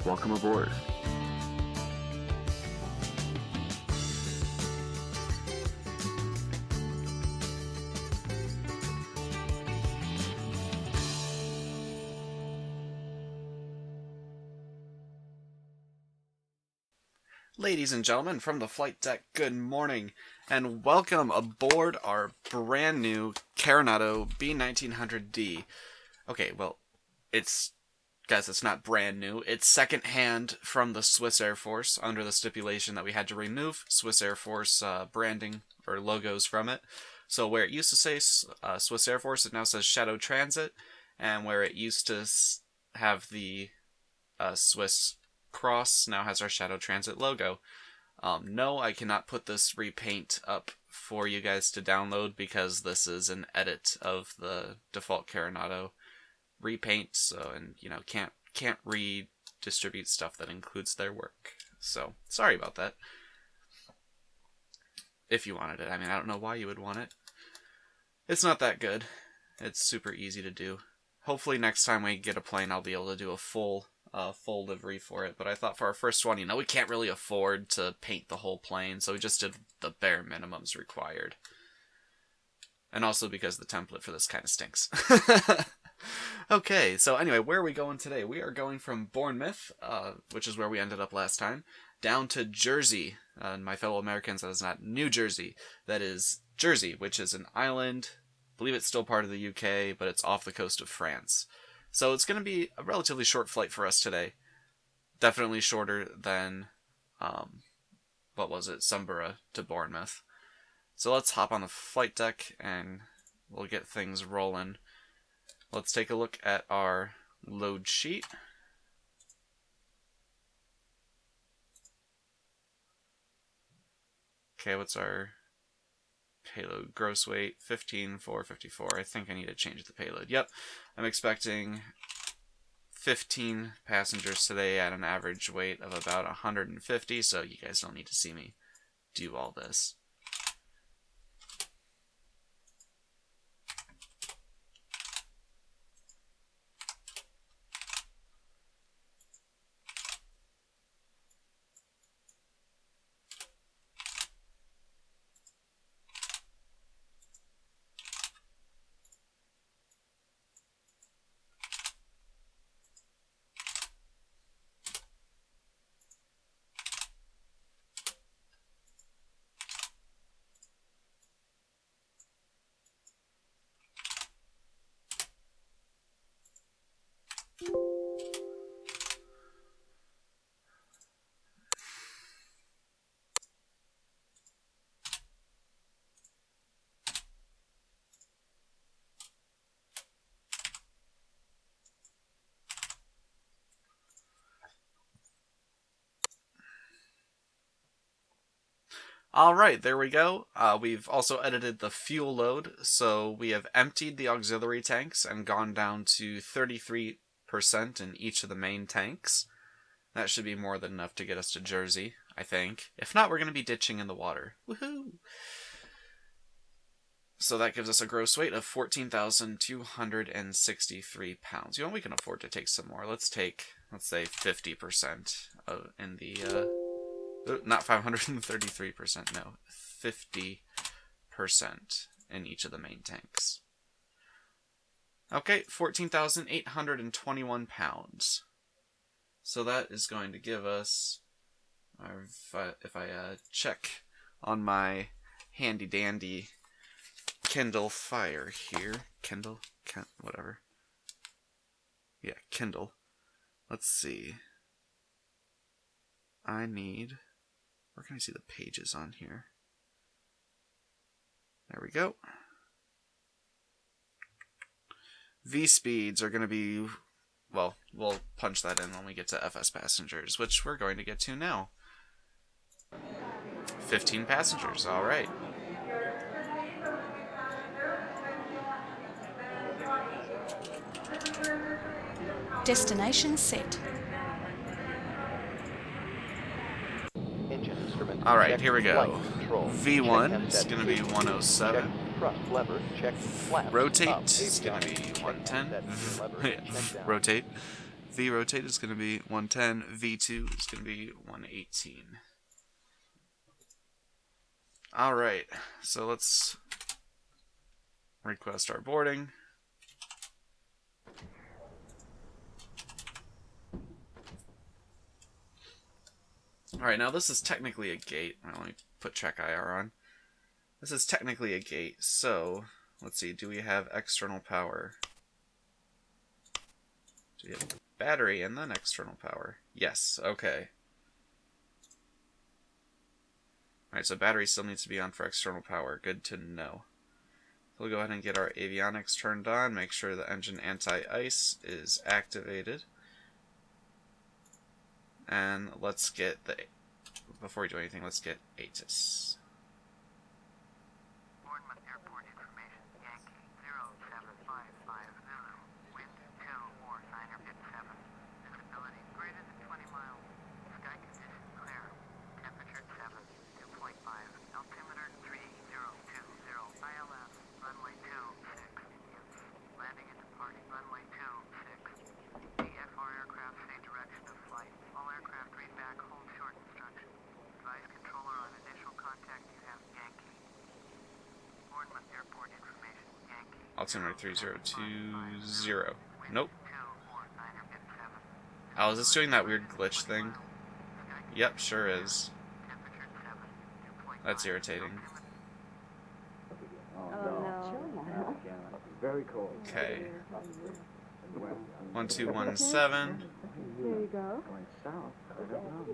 Welcome aboard. Ladies and gentlemen from the flight deck, good morning, and welcome aboard our brand new Coronado B1900D. Okay, well, it's not brand new. It's second-hand from the Swiss Air Force under the stipulation that we had to remove Swiss Air Force branding or logos from it. So where it used to say Swiss Air Force, it now says Shadow Transit, and where it used to have the Swiss Cross now has our Shadow Transit logo. No, I cannot put this repaint up for you guys to download because this is an edit of the default Coronado repaint, so can't redistribute stuff that includes their work. So sorry about that. If you wanted it, I don't know why you would want it. It's not that good. It's super easy to do. Hopefully next time we get a plane, I'll be able to do a full livery for it, but I thought for our first one, we can't really afford to paint the whole plane, so we just did the bare minimums required. And also because the template for this kind of stinks. Okay, so anyway, where are we going today? We are going from Bournemouth, which is where we ended up last time, down to Jersey. And my fellow Americans, that is not New Jersey, that is Jersey, which is an island. I believe it's still part of the UK, but it's off the coast of France. So it's going to be a relatively short flight for us today. Definitely shorter than, Sunborough to Bournemouth. So let's hop on the flight deck and we'll get things rolling. Let's take a look at our load sheet. Okay, what's our payload? Gross weight, 15,454. I think I need to change the payload. Yep, I'm expecting 15 passengers today at an average weight of about 150, so you guys don't need to see me do all this. Alright, there we go. We've also edited the fuel load, so we have emptied the auxiliary tanks and gone down to 33% in each of the main tanks. That should be more than enough to get us to Jersey, I think. If not, we're going to be ditching in the water. Woohoo! So that gives us a gross weight of 14,263 pounds. We can afford to take some more. Let's say 50% in the... not 533%, no. 50% in each of the main tanks. Okay, 14,821 pounds. So that is going to give us, if I check on my handy-dandy Kindle Fire here, whatever. Yeah, Kindle. Let's see. Where can I see the pages on here? There we go. V-speeds are going to be, well, we'll punch that in when we get to FSPassengers, which we're going to get to now. 15 passengers, alright. Destination set. Alright, here we go. V1 is going to be 107. Rotate is going to be 110. Rotate. V rotate is going to be 110. V2 is going to be 118. Alright, so let's request our boarding. Alright, now this is technically a gate. Let me put check IR on. This is technically a gate, so let's see, do we have external power? Do we have battery and then external power? Yes, okay. Alright, so battery still needs to be on for external power. Good to know. So we'll go ahead and get our avionics turned on, make sure the engine anti-ice is activated. And let's get the, before we do anything, let's get ATIS. Boardman Airport information, Yankee 0755 Zulu, wind 2 or signer pit 7, visibility greater than 20 miles, sky condition clear, temperature 7, 2.5, altimeter 3020, ILS, runway 26, use, landing and departing runway 26. VFR aircraft say direction of flight. All aircraft read back hold short instruction. Advise controller on initial contact you have Yankee. Boardman Airport information, Yankee. Altimeter 3020. Nope. Oh, is this doing that weird glitch thing? Yep, sure is. That's irritating. Oh no. Very cold. Okay. 1217. There you go. Going south. I don't know.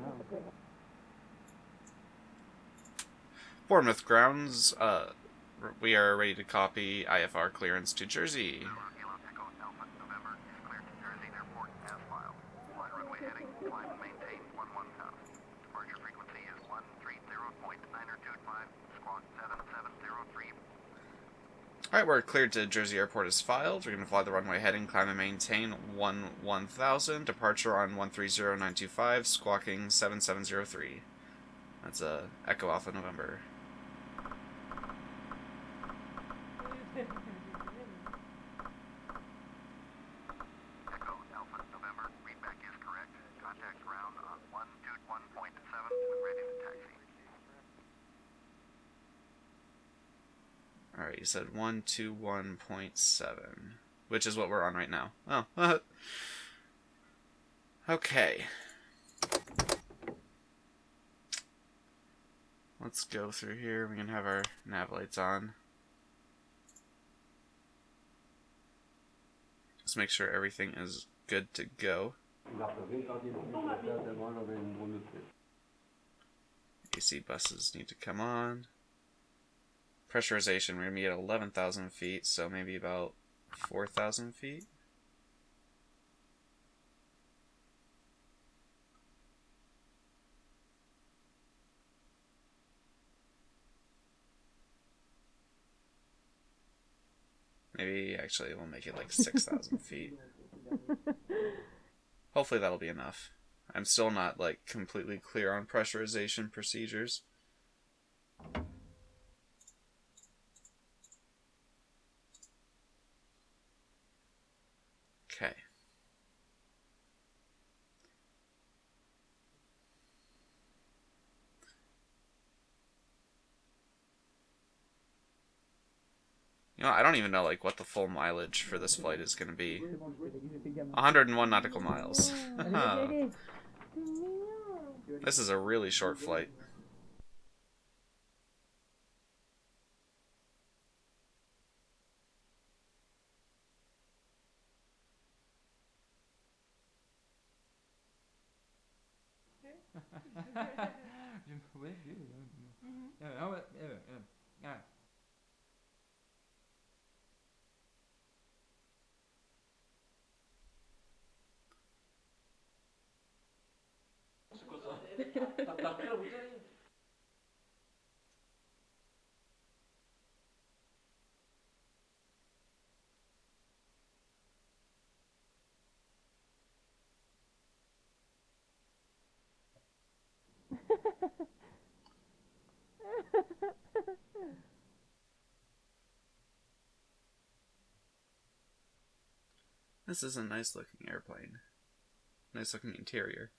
Bournemouth grounds. We are ready to copy IFR clearance to Jersey. Alright, we're cleared to Jersey Airport as filed. We're going to fly the runway heading, climb and maintain 1000. Departure on 130925, squawking 7703. That's Echo Alpha November. Echo Alpha November, readback is correct. Contact ground on 121.7 and ready to taxi. Alright, you said 121.7, which is what we're on right now. Oh, okay. Let's go through here. We can have our nav lights on. Let's make sure everything is good to go. AC buses need to come on. Pressurization, we're going to be at 11,000 feet, so maybe about 4,000 feet. Maybe, actually, we'll make it like 6,000 feet. Hopefully that'll be enough. I'm still not, like, completely clear on pressurization procedures. Okay. You know, I don't even know like what the full mileage for this flight is going to be. 101 nautical miles. This is a really short flight. This is a nice looking airplane. Nice looking interior.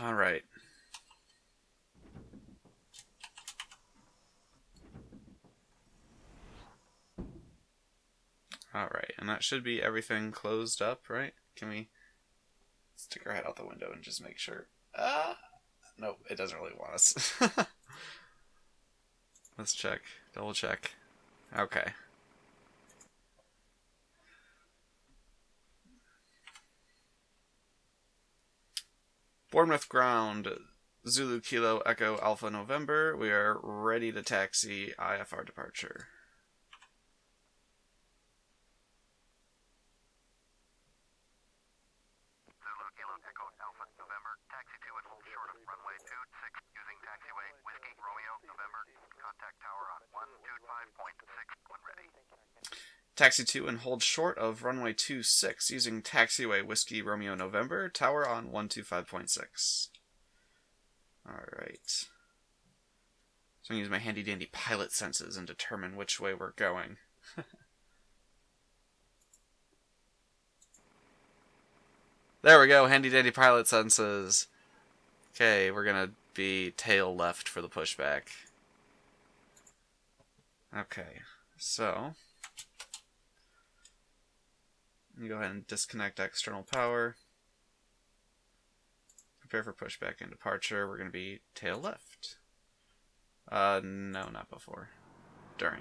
All right. Alright, and that should be everything closed up, right? Can we stick our head out the window and just make sure? Nope, it doesn't really want us. Let's check. Double check. Okay. Bournemouth ground, Zulu Kilo Echo Alpha November. We are ready to taxi IFR departure. Zulu Kilo Echo Alpha November, taxi to and hold short of runway 26 using taxiway Whiskey Romeo November. Contact tower on 125.6 when ready. Taxi to and hold short of runway 26 using taxiway Whiskey Romeo November, tower on 125.6. Alright. So I'm going to use my handy dandy pilot senses and determine which way we're going. There we go, handy dandy pilot senses. Okay, we're going to be tail left for the pushback. Okay, so you go ahead and disconnect external power. Prepare for pushback and departure. We're going to be tail left. No, not before. During.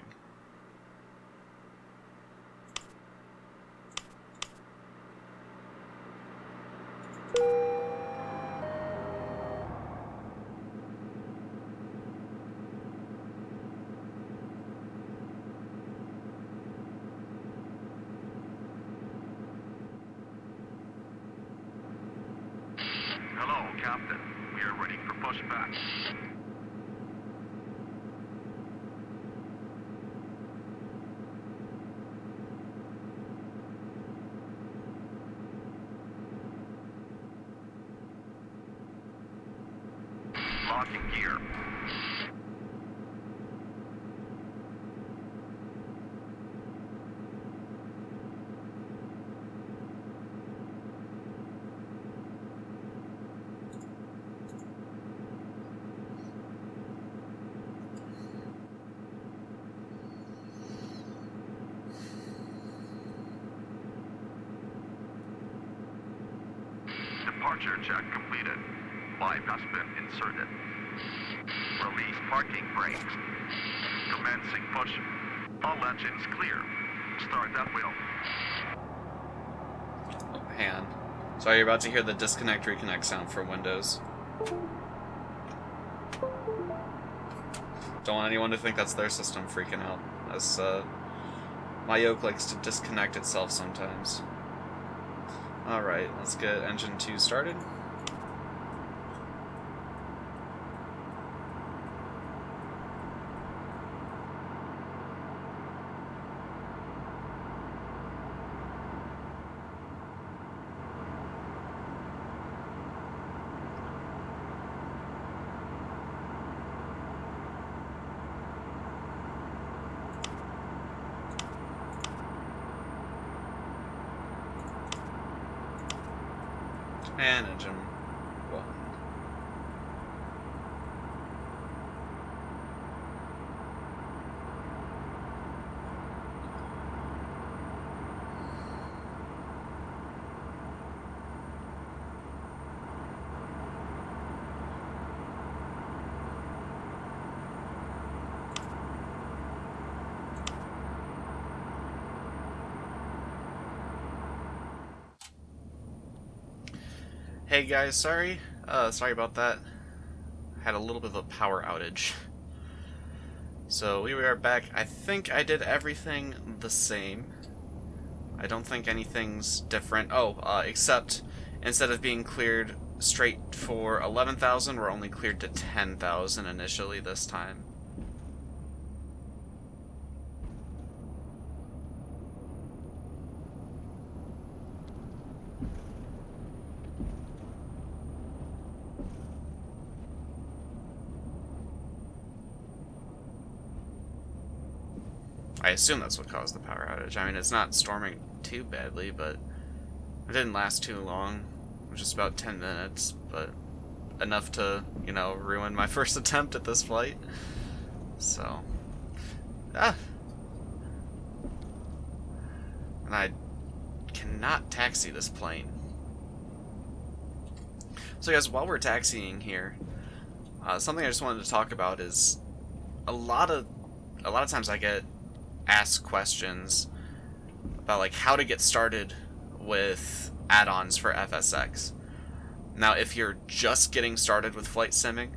Hello, Captain. We are ready for pushback. Locking gear. Departure check completed. Pipe has been inserted. Release parking brakes. Commencing push. All engines clear. Start that wheel. Oh, hang on. So you're about to hear the disconnect reconnect sound from Windows. Don't want anyone to think that's their system freaking out. As my yoke likes to disconnect itself sometimes. Alright, let's get engine 2 started. And engine 1. Hey guys, sorry about that. Had a little bit of a power outage. So we are back. I think I did everything the same. I don't think anything's different. Except instead of being cleared straight for 11,000, we're only cleared to 10,000 initially this time. I assume that's what caused the power outage. I mean, it's not storming too badly, but it didn't last too long. It was just about 10 minutes, but enough to, you know, ruin my first attempt at this flight. So, and I cannot taxi this plane. So guys, while we're taxiing here, something I just wanted to talk about is a lot of times I get asked questions about like how to get started with add-ons for FSX. Now, if you're just getting started with flight simming,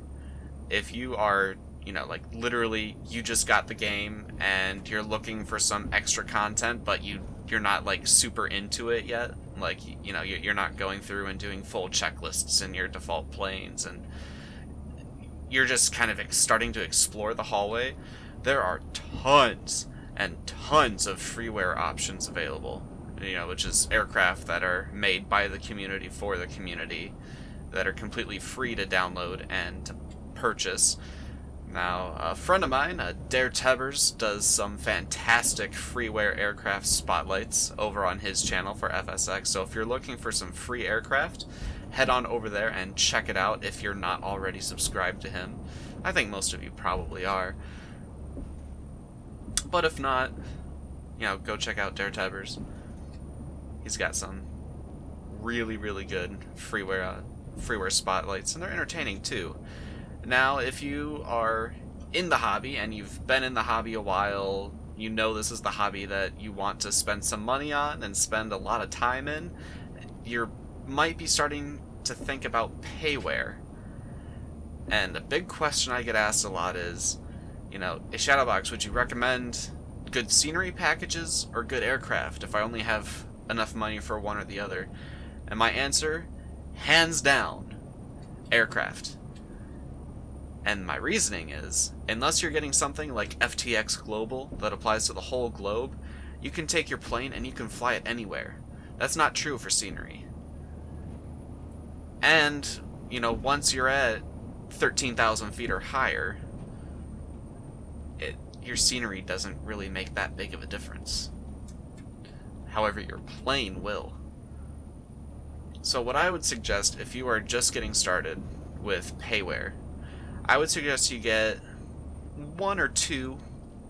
if you are, you know, like literally you just got the game and you're looking for some extra content, but you're not like super into it yet, like, you know, you're not going through and doing full checklists in your default planes, and you're just kind of starting to explore the hallway, there are tons and tons of freeware options available, you know, which is aircraft that are made by the community for the community, that are completely free to download and to purchase. Now, a friend of mine, Dare Tebbers, does some fantastic freeware aircraft spotlights over on his channel for FSX, so if you're looking for some free aircraft, head on over there and check it out if you're not already subscribed to him. I think most of you probably are. But if not, you know, go check out Dare Tebbers. He's got some really, really good freeware spotlights, and they're entertaining too. Now, if you are in the hobby and you've been in the hobby a while, you know this is the hobby that you want to spend some money on and spend a lot of time in, you might be starting to think about payware. And a big question I get asked a lot is, you know, AShadowbox, would you recommend good scenery packages or good aircraft if I only have enough money for one or the other? And my answer, hands down, aircraft. And my reasoning is, unless you're getting something like FTX Global that applies to the whole globe, you can take your plane and you can fly it anywhere. That's not true for scenery. And, you know, once you're at 13,000 feet or higher, your scenery doesn't really make that big of a difference. However, your plane will. So what I would suggest if you are just getting started with payware, I would suggest you get one or two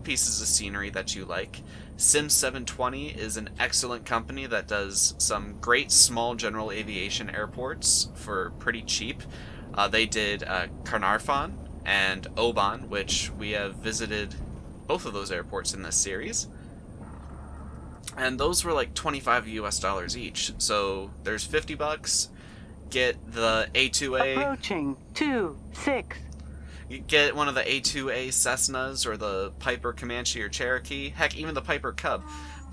pieces of scenery that you like. Sim720 is an excellent company that does some great small general aviation airports for pretty cheap. They did Carnarvon and Oban, which we have visited both of those airports in this series. And those were like $25 US each. So there's $50. Get the A2A. Approaching 26. You get one of the A2A Cessnas or the Piper Comanche or Cherokee. Heck, even the Piper Cub.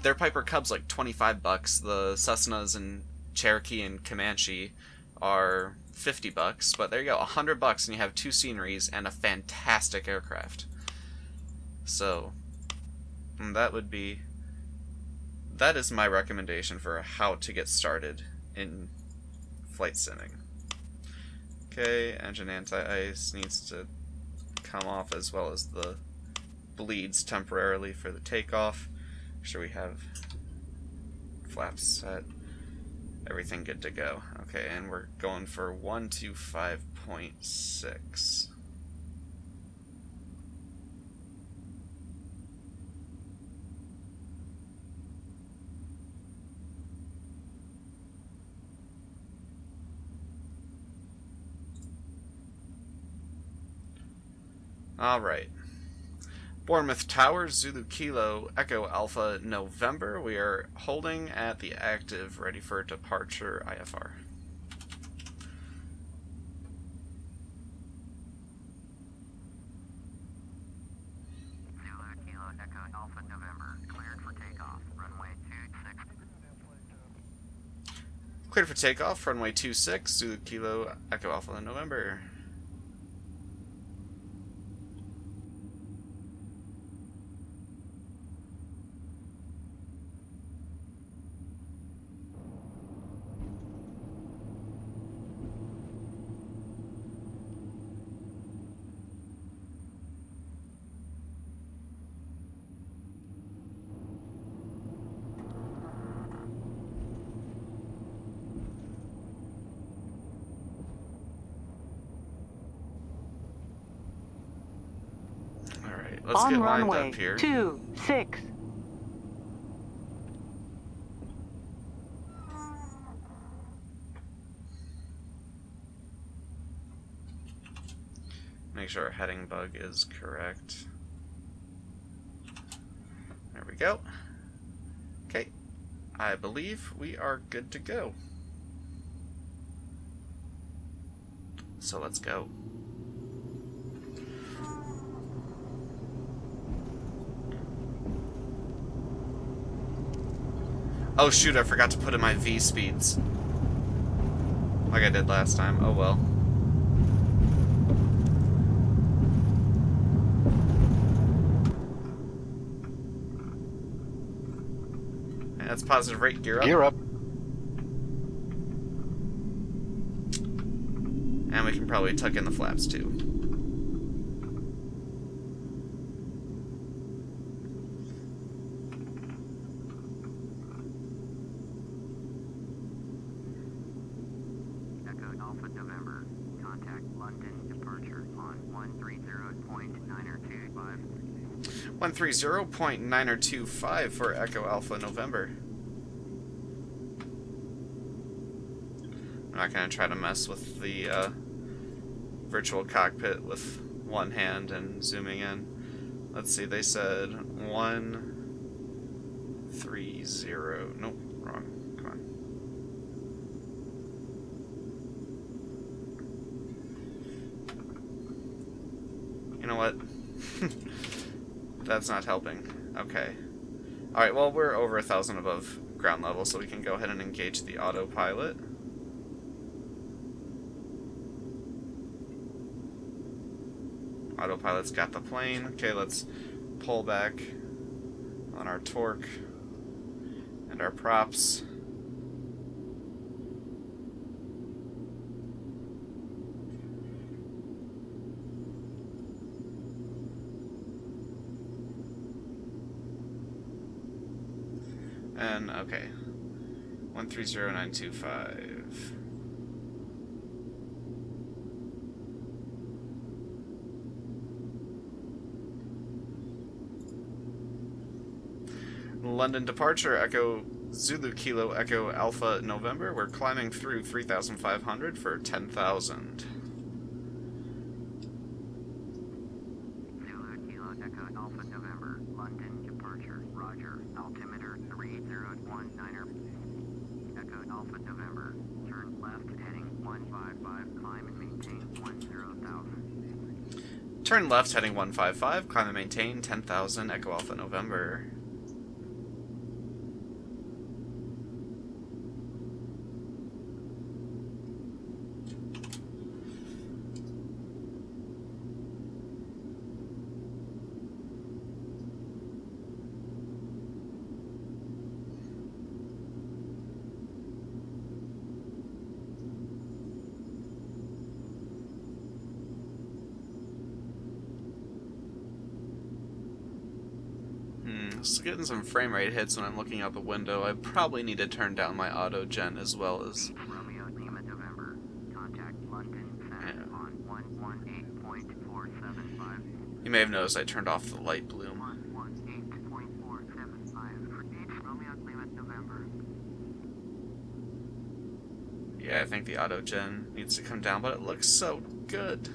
Their Piper Cub's like $25. The Cessnas and Cherokee and Comanche are $50. But there you go, $100 and you have two sceneries and a fantastic aircraft. So that is my recommendation for how to get started in flight simming. Okay, engine anti-ice needs to come off, as well as the bleeds temporarily for the takeoff. Make sure we have flaps set. Everything good to go. Okay, and we're going for 125.6. Alright. Bournemouth Tower, Zulu Kilo, Echo Alpha, November. We are holding at the active, ready for departure IFR. Zulu Kilo Echo Alpha November, cleared for takeoff, runway 26. Cleared for takeoff, runway 26, Zulu Kilo, Echo Alpha, November. Let's On get lined runway up here. 26. Make sure our heading bug is correct. There we go. Okay, I believe we are good to go. So let's go. Oh shoot, I forgot to put in my V speeds. Like I did last time. Oh well. That's positive rate. Gear up. Gear up. And we can probably tuck in the flaps too. Echo Alpha November. Contact London departure on 130.925. 130.925 for Echo Alpha November. I'm not going to try to mess with the virtual cockpit with one hand and zooming in. Let's see, they said 130. Nope, wrong. Come on. You know what? That's not helping. Okay. Alright, well, we're over 1,000 above ground level, so we can go ahead and engage the autopilot. Autopilot's got the plane. Okay, let's pull back on our torque and our props. And, okay. 130.925. London departure, Echo Zulu Kilo Echo Alpha November. We're climbing through 3,500 for 10,000. Zulu Kilo Echo Alpha November. London departure. Roger. Altimeter 3019er. Echo Alpha November. Turn left heading 155. Climb and maintain 10,000. Turn left heading 155. Climb and maintain 10,000. Echo Alpha November. Still getting some frame rate hits when I'm looking out the window. I probably need to turn down my auto gen as well as. Romeo Lima November. Contact London Center on 118.475. You may have noticed I turned off the light bloom. 118.475 for H Romeo Lima November. Yeah, I think the auto gen needs to come down, but it looks so good.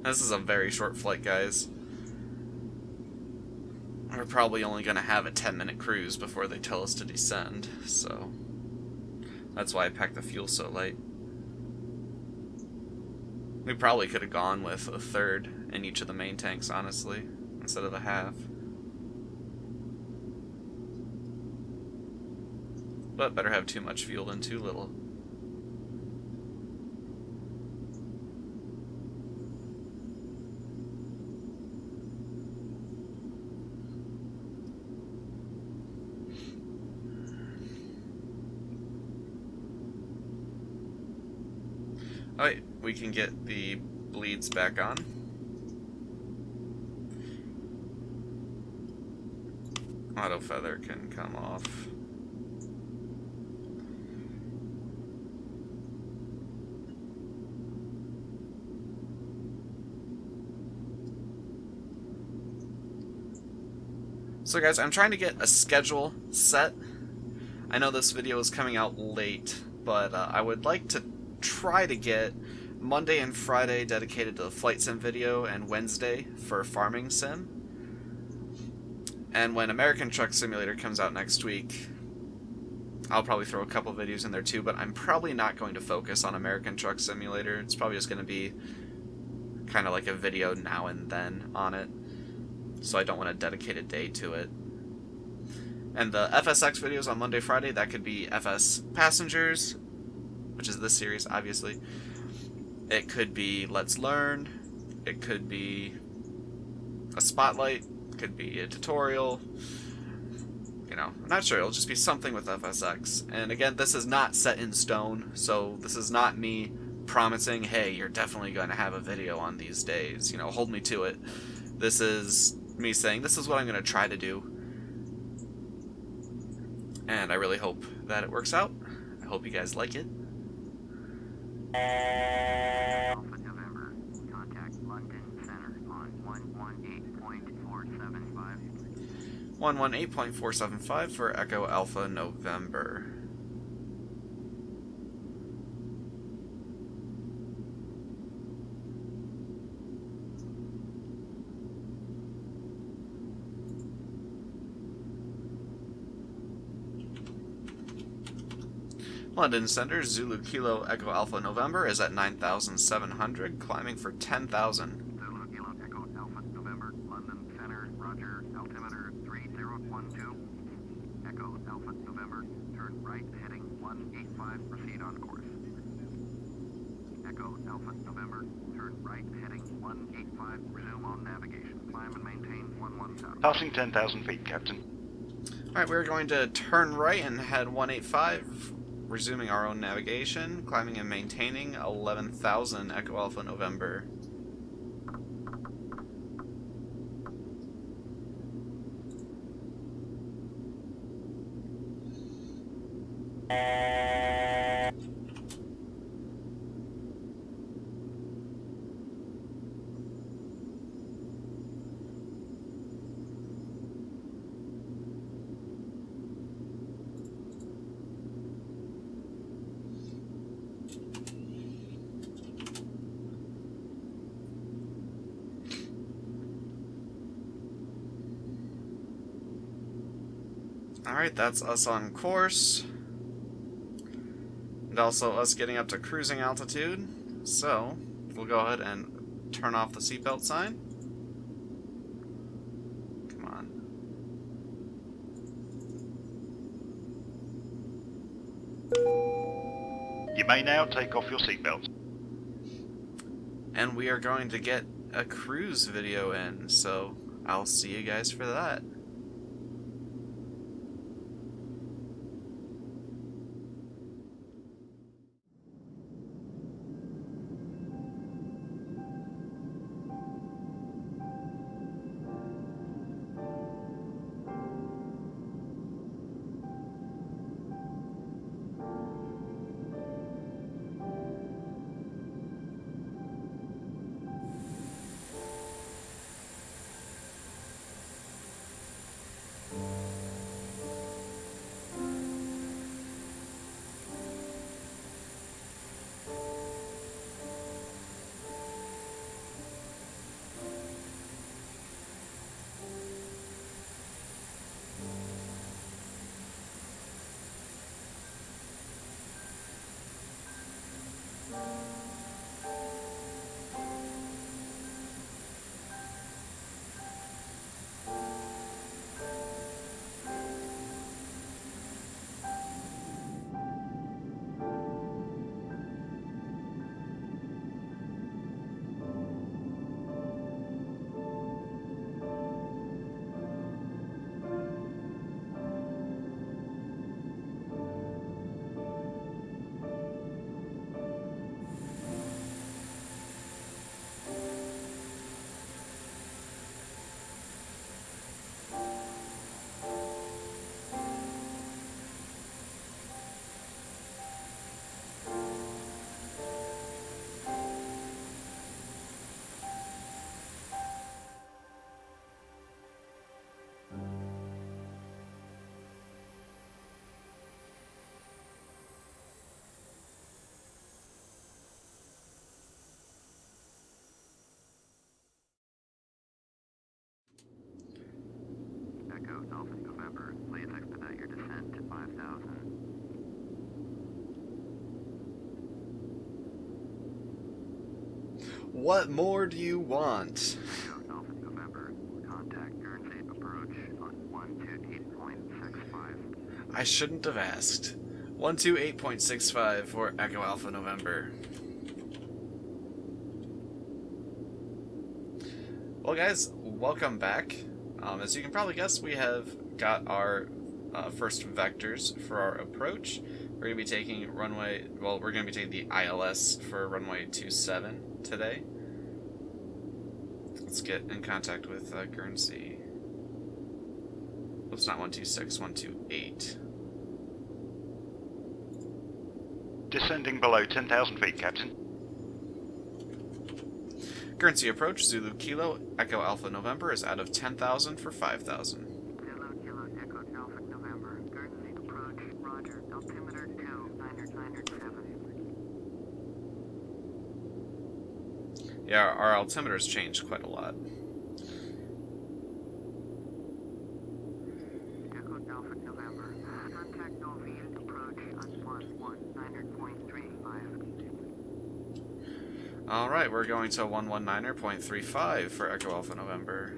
This is a very short flight, guys. We're probably only going to have a 10-minute cruise before they tell us to descend, so that's why I packed the fuel so light. We probably could have gone with a third in each of the main tanks, honestly, instead of a half. But better have too much fuel than too little. Alright, we can get the bleeds back on. Auto feather can come off. So guys, I'm trying to get a schedule set. I know this video is coming out late, but I would like to try to get Monday and Friday dedicated to the flight sim video and Wednesday for farming sim. And when American Truck Simulator comes out next week, I'll probably throw a couple videos in there too, but I'm probably not going to focus on American Truck Simulator. It's probably just going to be kind of like a video now and then on it, so I don't want to dedicate a day to it. And the FSX videos on Monday, Friday, that could be FSPassengers, which is this series, obviously. It could be Let's Learn. It could be a spotlight. It could be a tutorial. You know, I'm not sure. It'll just be something with FSX. And again, this is not set in stone, so this is not me promising, hey, you're definitely going to have a video on these days. You know, hold me to it. This is me saying, this is what I'm going to try to do. And I really hope that it works out. I hope you guys like it. Alpha November, contact London Center on 118.475. 118.475 for Echo Alpha November. London Center, Zulu Kilo Echo Alpha November is at 9,700, climbing for 10,000. Zulu Kilo Echo Alpha November, London Center, Roger, altimeter 3012. Echo Alpha November, turn right heading 185, proceed on course. Echo Alpha November, turn right heading 185, resume on navigation. Climb and maintain 11,000. Passing 10,000 feet, Captain. Alright, we're going to turn right and head 185, resuming our own navigation, climbing and maintaining 11,000 Echo Alpha November. Alright, that's us on course. And also us getting up to cruising altitude. So, we'll go ahead and turn off the seatbelt sign. Come on. You may now take off your seatbelts. And we are going to get a cruise video in, so I'll see you guys for that. November. Please expedite your descent to 5,000. What more do you want? Echo Dolphin November. Contact Guernsey approach on 128.65. I shouldn't have asked. 128.65 for Echo Alpha November. Well, guys, welcome back. As you can probably guess, we have got our first vectors for our approach. We're going to be taking runway, well, we're going to be taking the ILS for runway 27 today. Let's get in contact with Guernsey. Oops, not 126, 128. Descending below 10,000 feet, Captain. Guernsey approach, Zulu Kilo, Echo Alpha November is out of 10,000 for 5,000. Zulu Kilo Echo Dolphin November. Guernsey approach. Roger. Altimeter 2, 907. Yeah, our altimeter's changed quite a lot. Echo Dolphin November. Contact Noville approach on 119.35. Alright, we're going to 119.35 for Echo Alpha November.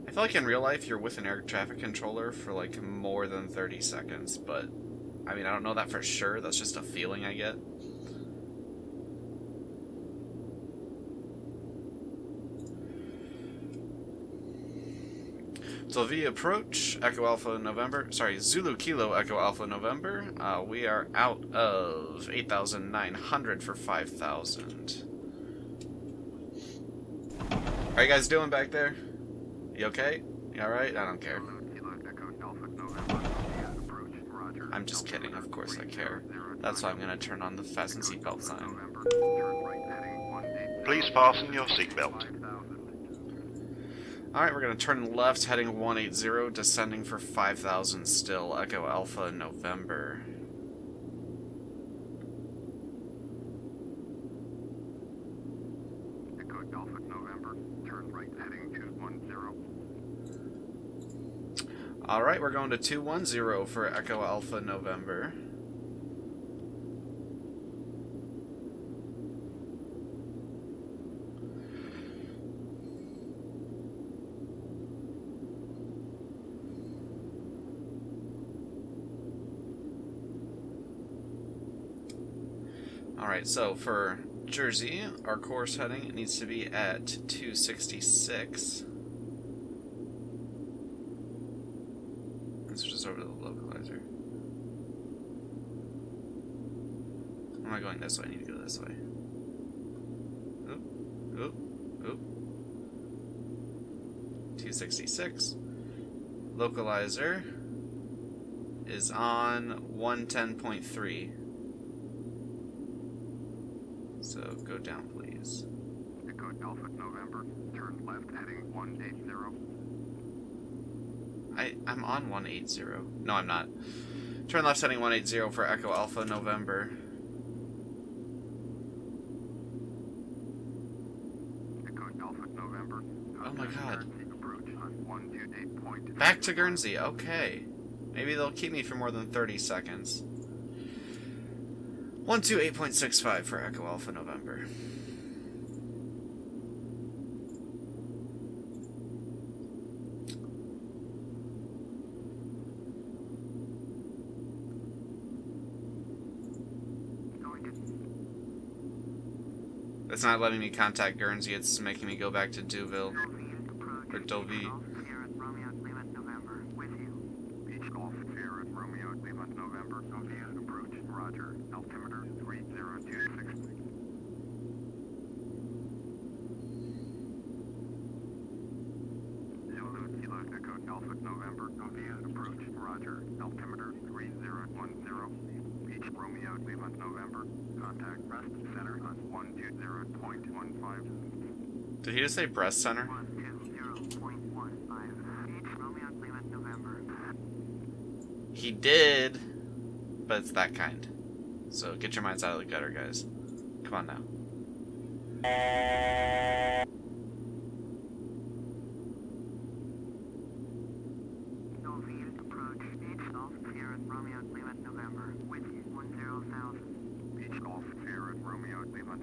I feel like in real life you're with an air traffic controller for like more than 30 seconds, but I mean, I don't know that for sure, that's just a feeling I get. So V approach, Echo Alpha November, sorry, Zulu Kilo Echo Alpha November, we are out of 8,900 for 5,000. How you guys doing back there? You okay? You alright? I don't care. I'm just kidding, of course I care. That's why I'm gonna turn on the fasten seatbelt sign. Please fasten your seatbelt. Alright, we're going to turn left, heading 180, descending for 5,000 still. Echo Alpha November. Echo Dolphin November. Turn right heading 210. Alright, we're going to 210 for Echo Alpha November. Alright, so for Jersey, our course heading needs to be at 266. Let's just over to the localizer. Am I going this way? I need to go this way. Oop, oop, oop. 266. Localizer is on 110.3. So go down, please. Echo Dolphin November. Turn left heading 180. I'm on 180. No, I'm not. Turn left heading 180 for Echo Alpha November. Echo Dolphin November. Oh my god. Approach on 128. Back to Guernsey, okay. Maybe they'll keep me for more than 30 seconds. 128.65 for Echo Alpha November. It's not letting me contact Guernsey, it's making me go back to Deauville. Or Deauville. Romeo Lima November. With you. Beach Golf Sierra Romeo Lima November. Deauville approach. Roger. Altimeter 3026. Zulu Kilo Echo Alpha November. Deauville approach. Roger. Altimeter 3010. Beach Romeo Lima November. Contact Rest Center on 120.15. Did he just say breast center? 120.15. Beach Romeo Lima November. He did, but it's that kind. So get your minds out of the gutter, guys. Come on now.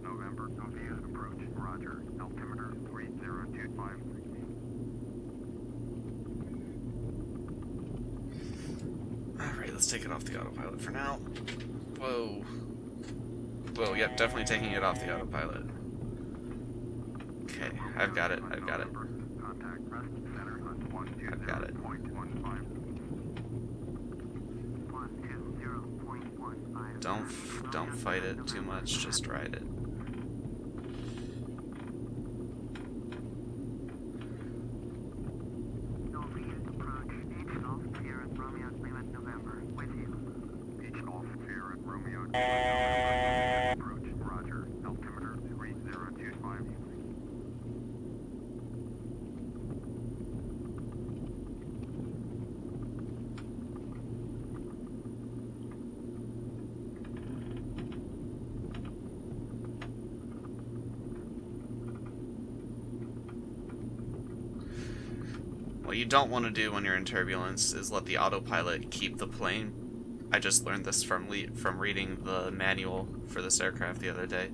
November, confused approach, roger, altimeter 3025. Alright, let's take it off the autopilot for now. Whoa. Whoa, yep, definitely taking it off the autopilot. Okay, I've got it, I've got it. Contact rest center on I've got it. 120.15. 120.15. Don't fight it too much, just ride it. Northeast approach, H off Sierra Romeo Lima November, with you. H off Sierra Romeo approach, roger, altimeter 3025. What you don't want to do when you're in turbulence is let the autopilot keep the plane. I just learned this from reading the manual for this aircraft the other day.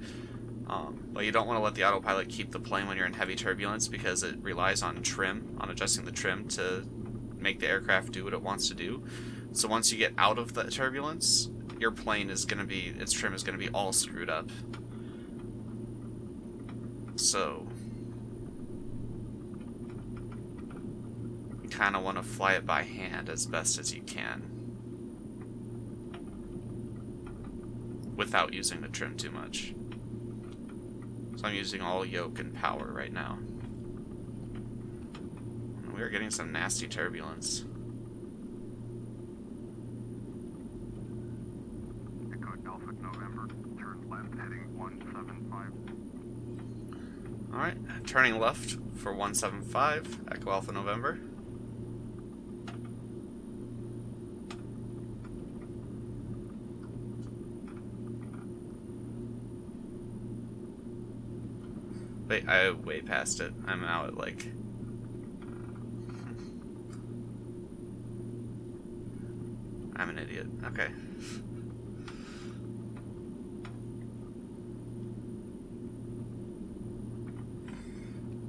But you don't want to let the autopilot keep the plane when you're in heavy turbulence because it relies on trim, on adjusting the trim to make the aircraft do what it wants to do. So once you get out of the turbulence, your plane is going to be, its trim is going to be all screwed up. So you kind of want to fly it by hand as best as you can without using the trim too much. So I'm using all yoke and power right now. And we are getting some nasty turbulence. Echo Alpha November, turn left heading 175. Alright, turning left for 175, Echo Alpha November. Wait, I way past it. I'm now at like... I'm an idiot. Okay.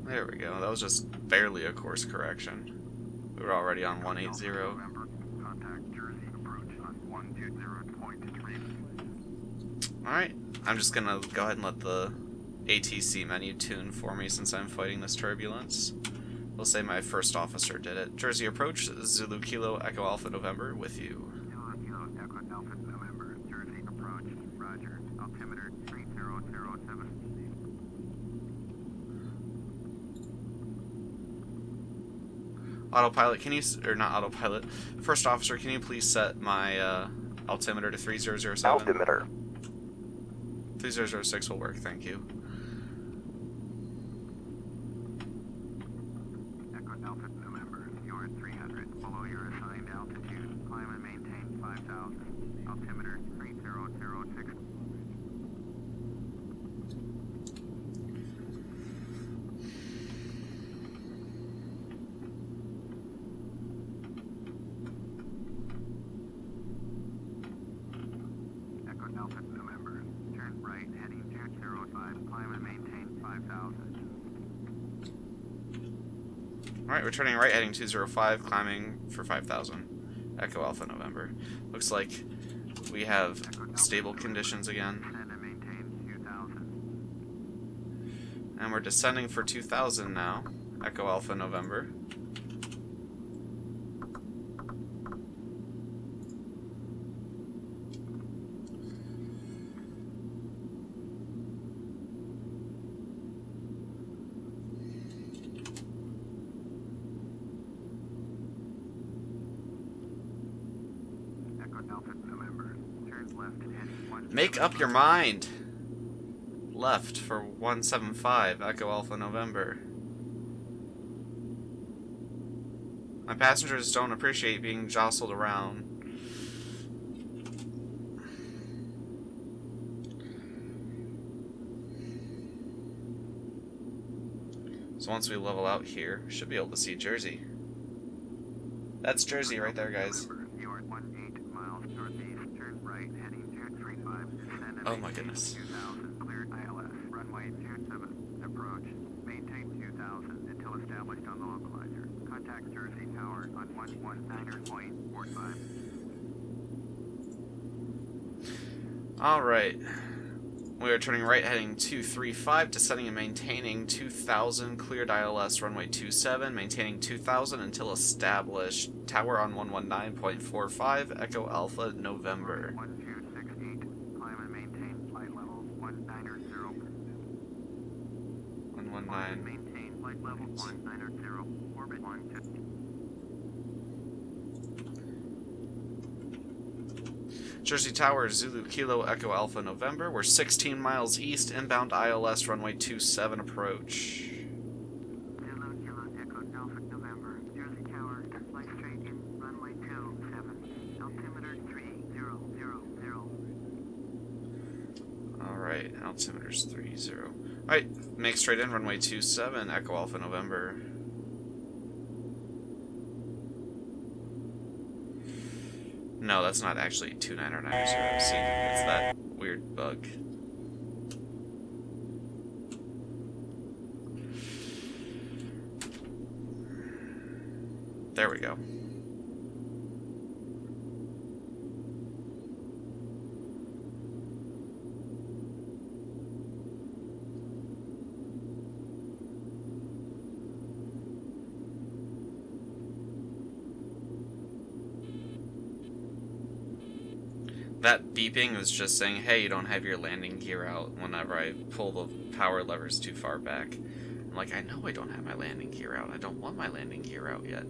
There we go. That was just barely a course correction. We were already on 180. November, contact Jersey approach on 120.3. Alright, I'm just gonna go ahead and let the ATC menu tune for me since I'm fighting this turbulence. We'll say my first officer did it. Jersey approach, Zulu Kilo Echo Alpha November with you. Zulu Kilo Echo Alpha November, Jersey approach, roger, altimeter 3007. Autopilot, can you, or not autopilot, first officer, can you please set my altimeter to 3007? Altimeter. 3006 will work, thank you. Echo Alpha November, you're at 300, below your assigned altitude, climb and maintain 5000, altimeter 3006. Echo Alpha November, turn right heading 205, climb and maintain 5000. Alright, returning right heading 205, climbing for 5000. Echo Alpha November. Looks like we have stable conditions again. Descend and maintain 2000. And we're descending for 2000 now. Echo Alpha November. Echo Alpha November, turn left heading 1. Make up your mind! Left for 175, Echo Alpha November. My passengers don't appreciate being jostled around. So once we level out here, we should be able to see Jersey. That's Jersey right there, guys. You are 18 miles northeast, turn right heading 235, descend and Oh my maintain goodness. 2000, cleared ILS. on the localizer. Contact Jersey Tower on 119.45. Alright. We are turning right heading 235, descending and maintaining 2000, cleared ILS runway 27, maintaining 2000 until established. Tower on 119.45, Echo Alpha, November. 1268, climb and maintain flight level 190. 119. Maintain flight level 190, orbit 150. Jersey Tower, Zulu Kilo, Echo Alpha, November. We're 16 miles east, inbound ILS, runway 27 approach. Zulu Kilo Echo Alpha November. Jersey Tower, flight straight in runway 27. Altimeter 3000. Alright, altimeter's 30. Alright, make straight in, runway 27, Echo Alpha, November. No, that's not actually 29090. See, it's that weird bug. There we go. That beeping was just saying, hey, you don't have your landing gear out whenever I pull the power levers too far back. I'm like, I know I don't have my landing gear out. I don't want my landing gear out yet.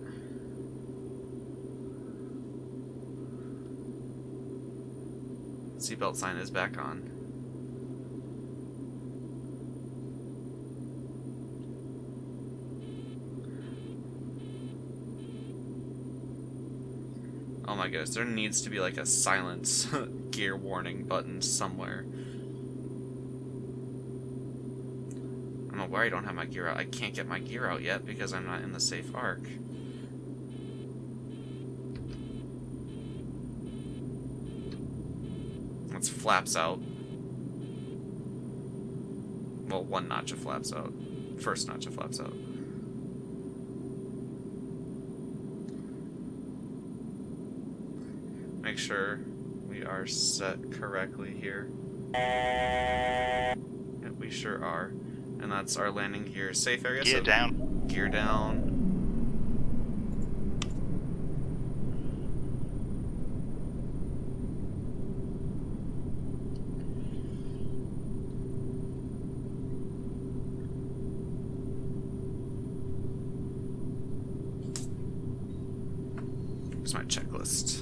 Seatbelt sign is back on. Oh my goodness, there needs to be like a silence gear warning button somewhere. I don't know why I don't have my gear out. I can't get my gear out yet because I'm not in the safe arc. That's flaps out. Well, one notch of flaps out. First notch of flaps out. Make sure we are set correctly here. Yep, we sure are. And that's our landing gear safe area. Gear so down. Gear down. Here's my checklist.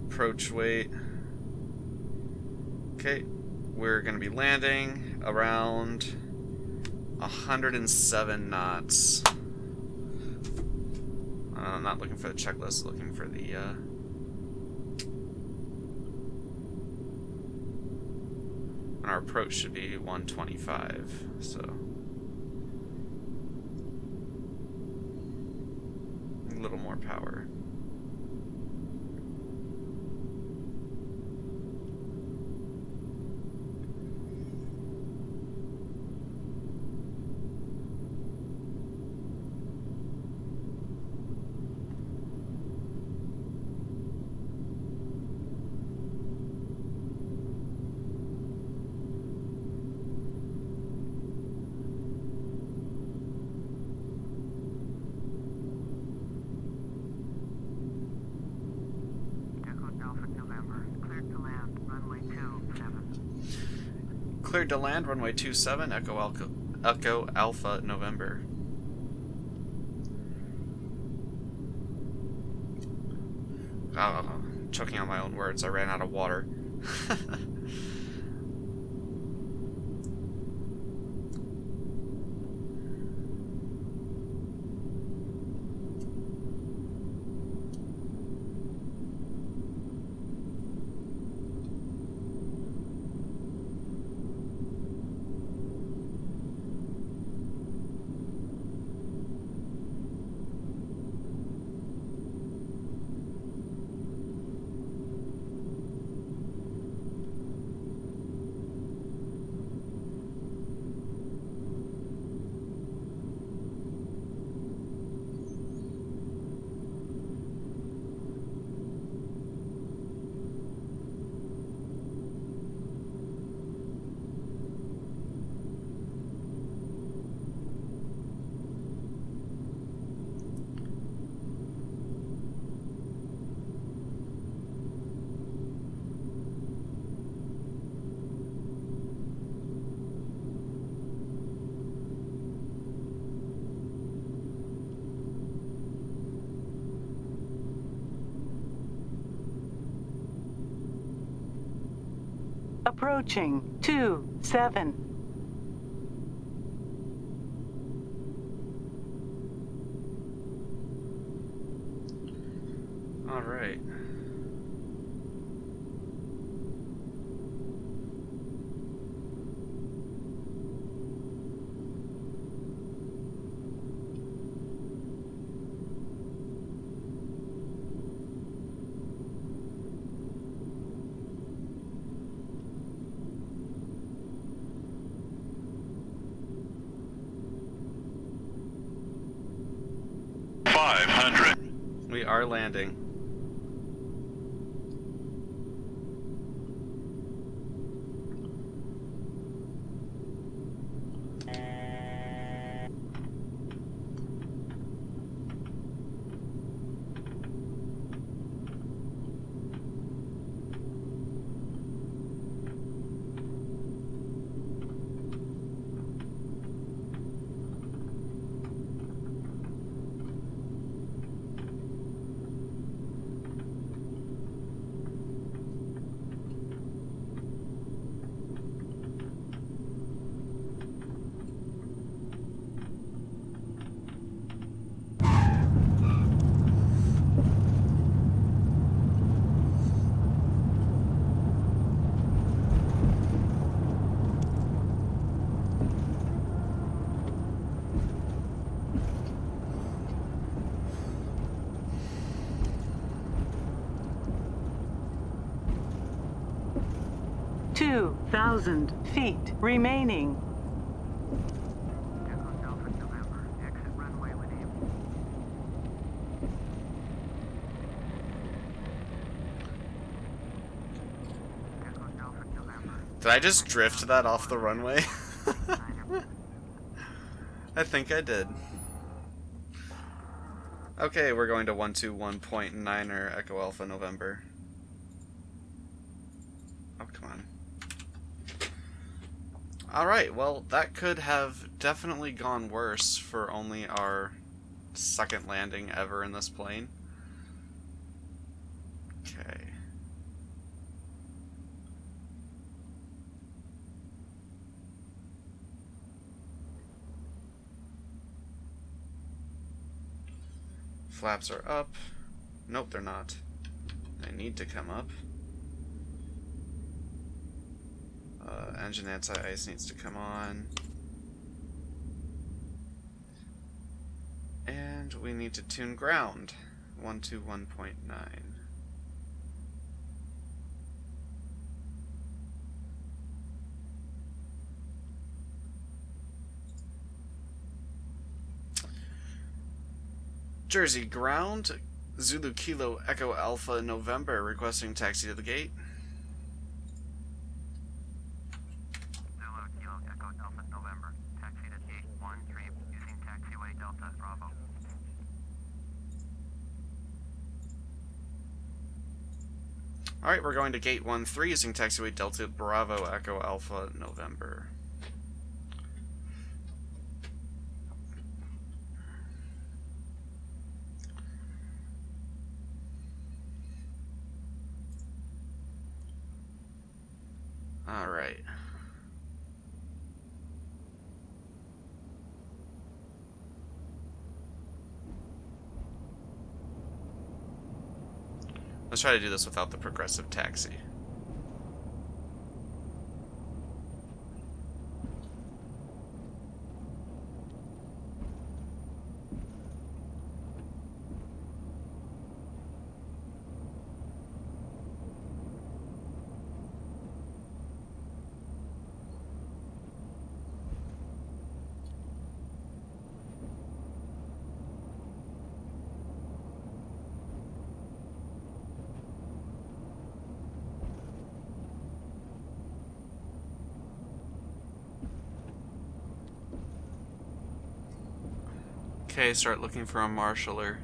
Approach weight. Okay, we're going to be landing around 107 knots. I'm not looking for the checklist, looking for the and our approach should be 125, so a little more power. Cleared to land, runway 27, Echo Alpha, November. Oh, choking on my own words, I ran out of water. Approaching 27. All right. We are landing. Two 2,000 feet remaining. Echo Delta November. Exit runway with aim. Echo Delta November. Did I just drift that off the runway? Signer. I think I did. Okay, we're going to 121.9er Echo Alpha November. Oh, come on. Alright, well, that could have definitely gone worse for only our second landing ever in this plane. Okay. Flaps are up. Nope, they're not. They need to come up. Engine anti-ice needs to come on. And we need to tune ground. 121.9. Jersey ground. Zulu Kilo Echo Alpha November requesting taxi to the gate. Zulu Kilo Echo Delta November. Taxi to gate 13 using taxiway Delta Bravo. Alright, we're going to gate 13 using taxiway Delta Bravo Echo Alpha November. Alright. Let's try to do this without the progressive taxi. Okay, start looking for a marshaller.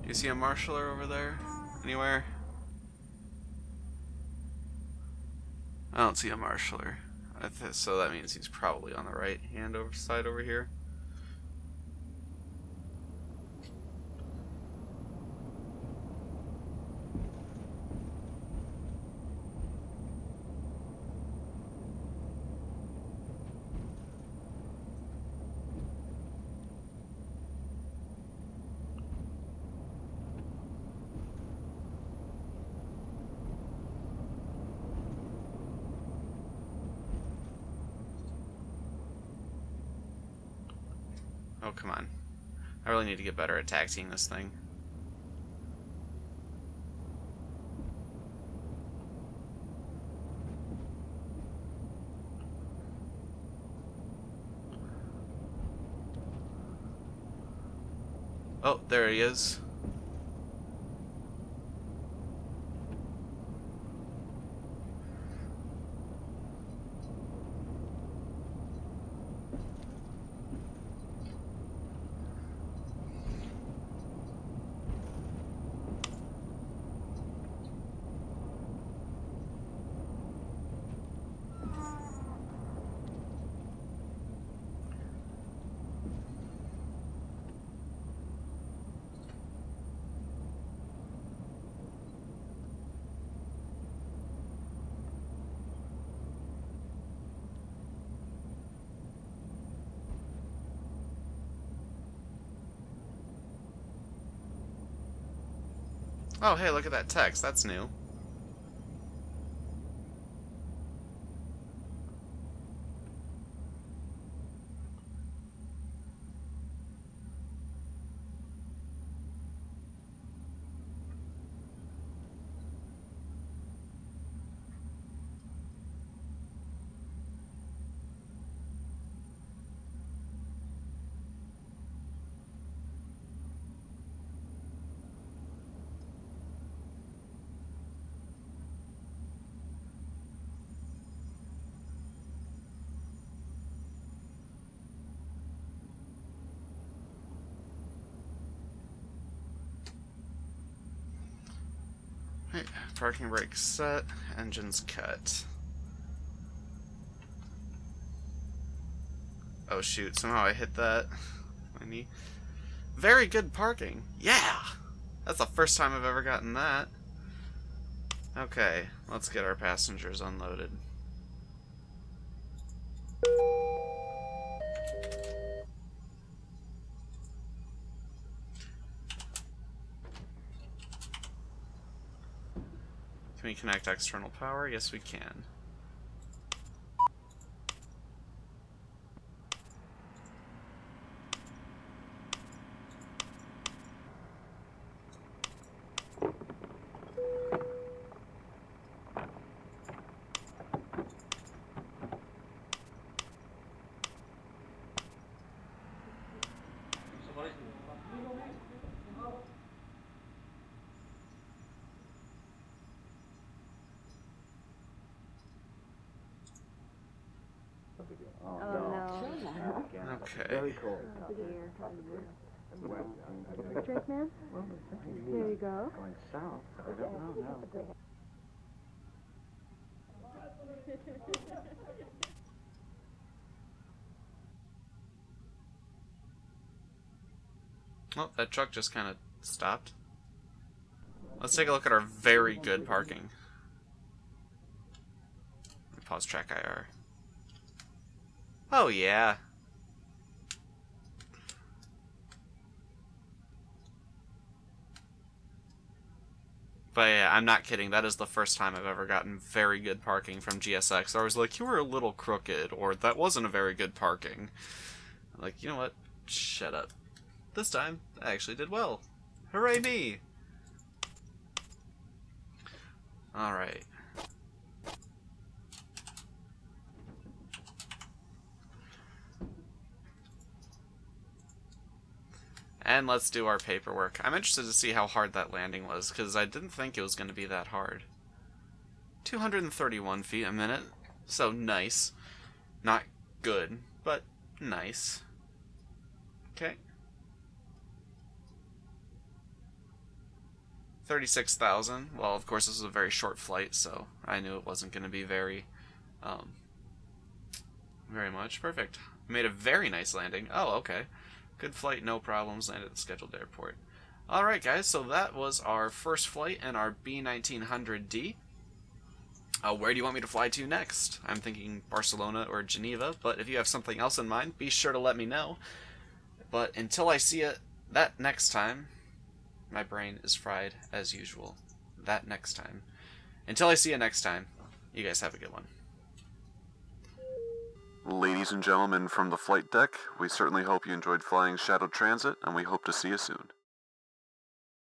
Do you see a marshaller over there? Anywhere? I don't see a marshaller. So that means he's probably on the right hand side over here. Oh, come on. I really need to get better at taxiing this thing. Oh, there he is. Oh, hey, look at that text. That's new. Right, parking brake set, engines cut. Oh shoot, somehow I hit that. My knee. Very good parking. Yeah! That's the first time I've ever gotten that. Okay, let's get our passengers unloaded. Can we connect external power? Yes, we can. Oh, Oh, no. Okay. Very cool. Drake man? There you go. Going south. I don't know, no. Oh, that truck just kind of stopped. Let's take a look at our very good parking. Pause track IR. Oh, yeah. But yeah, I'm not kidding. That is the first time I've ever gotten very good parking from GSX. I was like, you were a little crooked, or that wasn't a very good parking. I'm like, you know what? Shut up. This time, I actually did well. Hooray me! Alright. And let's do our paperwork. I'm interested to see how hard that landing was, because I didn't think it was going to be that hard. 231 feet a minute. So nice. Not good, but nice. Okay. 36,000. Well, of course, this was a very short flight, so I knew it wasn't going to be very very much. Perfect. Made a very nice landing. Oh, okay. Good flight, no problems. Landed at the scheduled airport. Alright, guys, so that was our first flight in our B1900D. Where do you want me to fly to next? I'm thinking Barcelona or Geneva, but if you have something else in mind, be sure to let me know. But until I see it that next time, my brain is fried as usual. That next time. Until I see you next time, you guys have a good one. Ladies and gentlemen from the flight deck, we certainly hope you enjoyed flying Shadow Transit, and we hope to see you soon.